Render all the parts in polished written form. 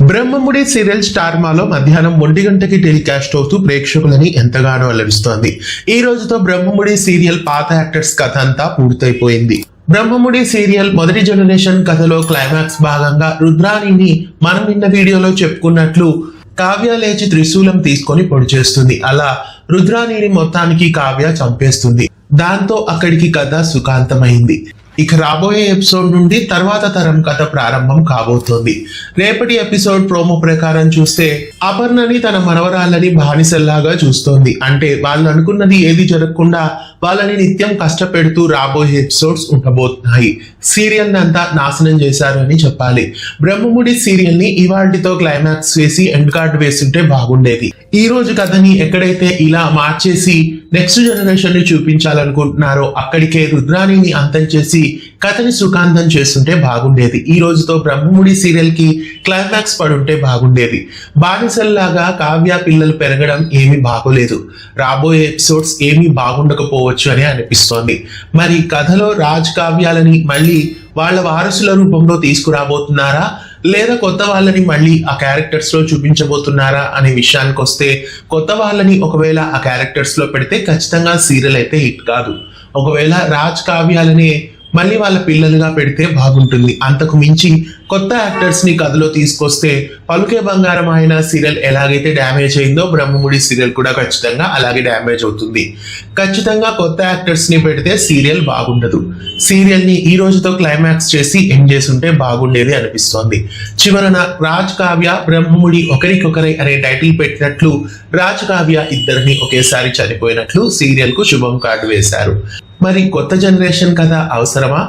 Brahmamudi serial star మాలో మధ్యాహ్నం 1 గంటకి టెలికాస్ట్ అవుతూ ప్రేక్షకులని ఎంతగానో అలరిస్తోంది. ఈ రోజుతో బ్రహ్మముడి సీరియల్ పాత యాక్టర్స్ కథ అంతా పూర్తయిపోయింది. బ్రహ్మముడి సీరియల్ మొదటి జనరేషన్ కథలో క్లైమాక్స్ భాగంగా రుద్రాణిని మనం నిన్న వీడియోలో చెప్పుకున్నట్లు కావ్య లేచి త్రిశూలం తీసుకొని పొడి చేస్తుంది. అలా రుద్రాణిని మొత్తానికి కావ్య చంపేస్తుంది. దాంతో అక్కడికి కథ సుఖాంతమైంది. ఇక రాబోయే ఎపిసోడ్ నుండి తర్వాత తరం కథ ప్రారంభం కాబోతోంది. రేపటి ఎపిసోడ్ ప్రోమో ప్రకారం చూస్తే అపర్ణని తన మనవరాళ్ళని బానిసల్లాగా చూస్తోంది. అంటే వాళ్ళు అనుకున్నది ఏది జరగకుండా వాళ్ళని నిత్యం కష్టపెడుతూ రాబోయే ఎపిసోడ్స్ ఉండబోతున్నాయి. సీరియల్ అంతా నాశనం చేశారు అని చెప్పాలి. బ్రహ్మముడి సీరియల్ ని ఇవాళ్టితో క్లైమాక్స్ వేసి ఎండ్ కార్డ్ వేస్తుంటే బాగుండేది. ఈ రోజు కథని ఎక్కడైతే ఇలా మార్చేసి నెక్స్ట్ జనరేషన్ ని చూపించాలనుకుంటున్నారో అక్కడికే రుద్రాణిని అంతం చేసి కథని సుఖాంతం చేస్తుంటే బాగుండేది. ఈ రోజుతో బ్రహ్మముడి సీరియల్ కి క్లైమాక్స్ పడుంటే బాగుండేది. బానిసల్లాగా కావ్య పిల్లలు పెరగడం ఏమీ బాగోలేదు. రాబోయే ఎపిసోడ్స్ ఏమీ బాగుండకపోవచ్చు అని అనిపిస్తోంది. మరి కథలో రాజ్ కావ్యాలని మళ్ళీ వాళ్ళ వారసుల రూపంలో తీసుకురాబోతున్నారా లేదా కొత్త వాళ్ళని మళ్ళీ ఆ క్యారెక్టర్స్ లో చూపించబోతున్నారా అనే విషయానికి వస్తే కొత్త వాళ్ళని ఒకవేళ ఆ క్యారెక్టర్స్ లో పెడితే ఖచ్చితంగా సీరియల్ అయితే హిట్ కాదు. ఒకవేళ రాజ్ కావ్యాలని మళ్ళీ వాళ్ళ పిల్లలుగా పెడితే బాగుంటుంది. అంతకు మించి కొత్త యాక్టర్స్ ని కథలో తీసుకొస్తే పలుకే బంగారం అయిన సీరియల్ ఎలాగైతే డ్యామేజ్ అయిందో బ్రహ్మముడి సీరియల్ కూడా ఖచ్చితంగా అలాగే డ్యామేజ్ అవుతుంది. ఖచ్చితంగా కొత్త యాక్టర్స్ ని పెడితే సీరియల్ బాగుండదు. సీరియల్ ని ఈ రోజుతో క్లైమాక్స్ చేసి ఎండ్ చేసుంటే బాగుండేది అనిపిస్తోంది. చివరన రాజ్ కావ్య బ్రహ్మముడి ఒకరికొకరై అనే టైటిల్ పెట్టినట్లు రాజ్ కావ్య ఇద్దరిని ఒకేసారి చనిపోయినట్లు సీరియల్ కు శుభం కార్డు వేశారు. మరి కొత్త జనరేషన్ కథ అవసరమా?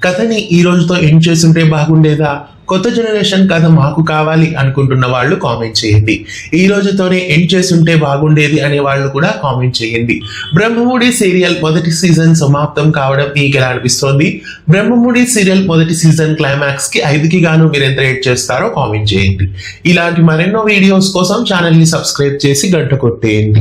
కథని ఈ రోజుతో ఎండ్ చేసుంటే బాగుండేదా? కొత్త జనరేషన్ కథ మాకు కావాలి అనుకుంటున్న వాళ్ళు కామెంట్ చేయండి. ఈ రోజుతోనే ఎండ్ చేసుంటే బాగుండేది అనే వాళ్ళు కూడా కామెంట్ చేయండి. బ్రహ్మముడి సీరియల్ మొదటి సీజన్ సమాప్తం కావడం మీకు ఎలా అనిపిస్తోంది? బ్రహ్మముడి సీరియల్ మొదటి సీజన్ క్లైమాక్స్ కి 5కి గాను మీరు ఎంత రేట్ చేస్తారో కామెంట్ చేయండి. ఇలాంటి మరెన్నో వీడియోస్ కోసం ఛానల్ ని సబ్స్క్రైబ్ చేసి గంట కొట్టేయండి.